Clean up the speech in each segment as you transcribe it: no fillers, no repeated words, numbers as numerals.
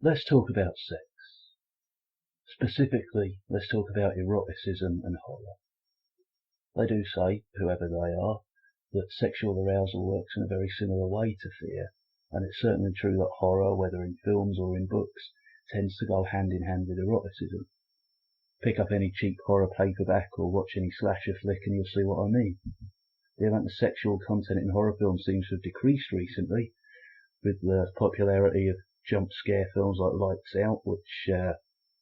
Let's talk about sex. Specifically, let's talk about eroticism and horror. They do say, whoever they are, that sexual arousal works in a very similar way to fear, and it's certainly true that horror, whether in films or in books, tends to go hand in hand with eroticism. Pick up any cheap horror paperback or watch any slasher flick and you'll see what I mean. The amount of sexual content in horror films seems to have decreased recently, with the popularity of jump scare films like Lights Out, which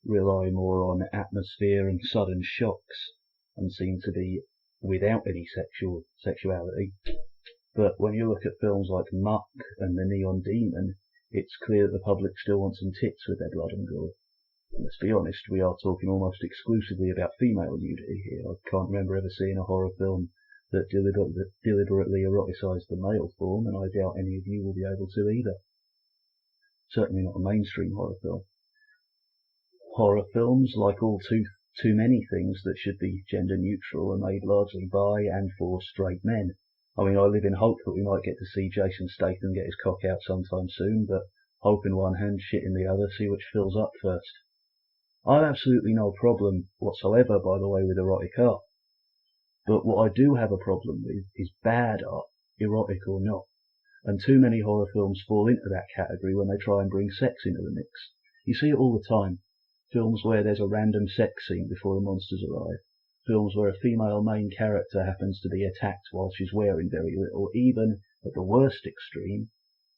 rely more on atmosphere and sudden shocks and seem to be without any sexuality. But when you look at films like Muck and The Neon Demon, it's clear that the public still wants some tits with their blood and gore. And let's be honest, we are talking almost exclusively about female nudity here. I can't remember ever seeing a horror film that deliberately eroticised the male form, and I doubt any of you will be able to either. Certainly not a mainstream horror film. Horror films, like all too many things that should be gender neutral, are made largely by and for straight men. I mean, I live in hope that we might get to see Jason Statham get his cock out sometime soon, but hope in one hand, shit in the other, see which fills up first. I have absolutely no problem whatsoever, by the way, with erotic art. But what I do have a problem with is bad art, erotic or not. And too many horror films fall into that category when they try and bring sex into the mix. You see it all the time. Films where there's a random sex scene before the monsters arrive. Films where a female main character happens to be attacked while she's wearing very little. Even, at the worst extreme,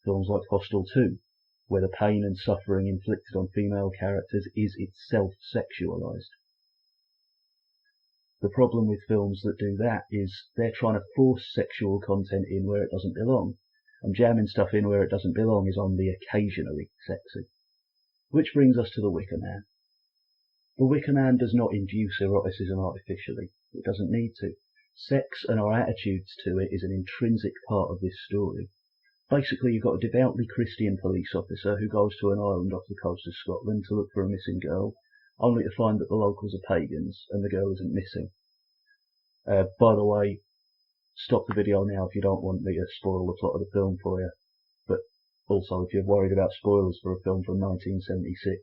films like Hostel 2, where the pain and suffering inflicted on female characters is itself sexualized. The problem with films that do that is they're trying to force sexual content in where it doesn't belong, and jamming stuff in where it doesn't belong is only occasionally sexy. Which brings us to The Wicker Man. The Wicker Man does not induce eroticism artificially. It doesn't need to. Sex and our attitudes to it is an intrinsic part of this story. Basically, you've got a devoutly Christian police officer who goes to an island off the coast of Scotland to look for a missing girl, only to find that the locals are pagans and the girl isn't missing. By the way, stop the video now if you don't want me to spoil the plot of the film for you. But also, if you're worried about spoilers for a film from 1976,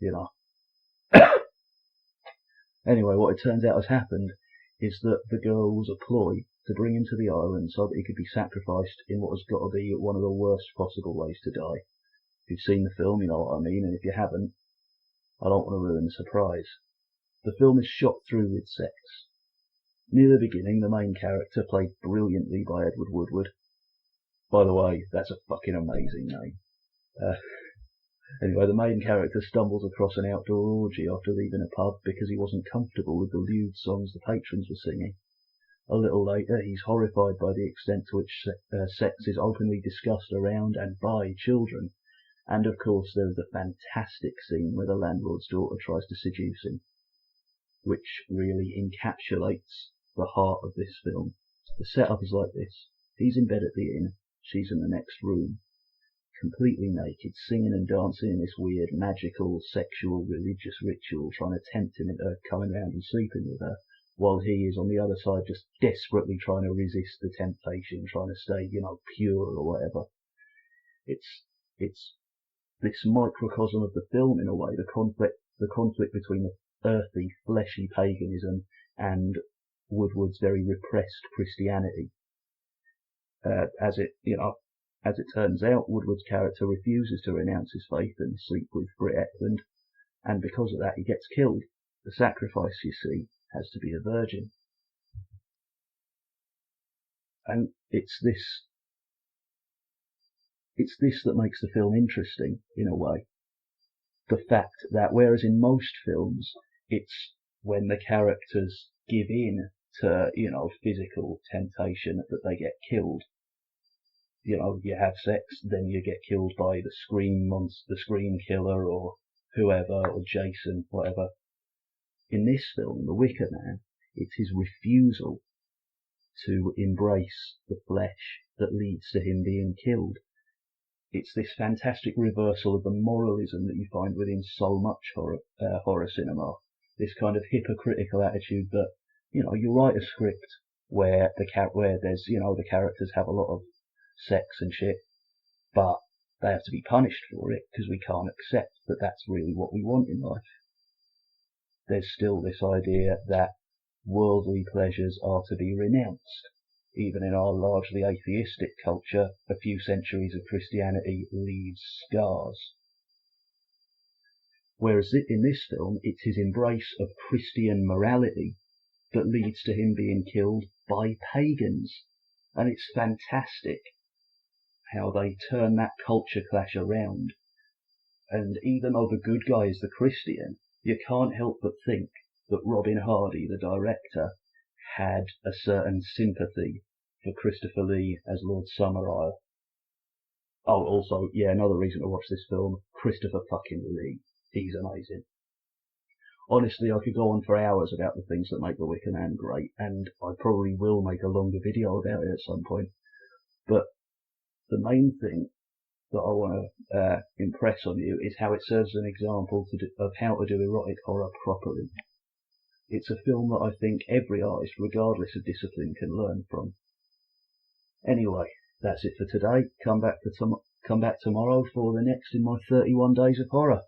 you know. Anyway, what it turns out has happened is that the girl was a ploy to bring him to the island so that he could be sacrificed in what has got to be one of the worst possible ways to die. If you've seen the film, you know what I mean, and if you haven't, I don't want to ruin the surprise. The film is shot through with sex. Near the beginning, the main character, played brilliantly by Edward Woodward. By the way, that's a fucking amazing name. Anyway, the main character stumbles across an outdoor orgy after leaving a pub because he wasn't comfortable with the lewd songs the patrons were singing. A little later, he's horrified by the extent to which sex is openly discussed around and by children. And of course, there is the fantastic scene where the landlord's daughter tries to seduce him, which really encapsulates the heart of this film. The setup is like this. He's in bed at the inn, she's in the next room, completely naked, singing and dancing in this weird, magical, sexual, religious ritual, trying to tempt him into coming round and sleeping with her, while he is on the other side just desperately trying to resist the temptation, trying to stay, pure or whatever. It's this microcosm of the film in a way, the conflict between the earthy, fleshy paganism and Woodward's very repressed Christianity. As it turns out, Woodward's character refuses to renounce his faith and sleep with Britt Eklund, and because of that he gets killed. The sacrifice, you see, has to be a virgin. And it's this that makes the film interesting, in a way. The fact that whereas in most films, it's when the characters give in to, physical temptation that they get killed. You have sex, then you get killed by the scream monster, the scream killer, or whoever, or Jason, whatever. In this film, The Wicker Man, it's his refusal to embrace the flesh that leads to him being killed. It's this fantastic reversal of the moralism that you find within so much horror cinema. This kind of hypocritical attitude that, you write a script where there's, the characters have a lot of sex and shit, but they have to be punished for it because we can't accept that that's really what we want in life. There's still this idea that worldly pleasures are to be renounced. Even in our largely atheistic culture, a few centuries of Christianity leaves scars. Whereas in this film, it's his embrace of Christian morality that leads to him being killed by pagans. And it's fantastic how they turn that culture clash around. And even though the good guy is the Christian, you can't help but think that Robin Hardy, the director, had a certain sympathy for Christopher Lee as Lord Summerisle. Oh, also, yeah, another reason to watch this film, Christopher fucking Lee. He's amazing. Honestly, I could go on for hours about the things that make The Wicker Man great, and I probably will make a longer video about it at some point. But the main thing that I want to impress on you is how it serves as an example of how to do erotic horror properly. It's a film that I think every artist, regardless of discipline, can learn from. Anyway, that's it for today. Come back tomorrow for the next in my 31 Days of Horror.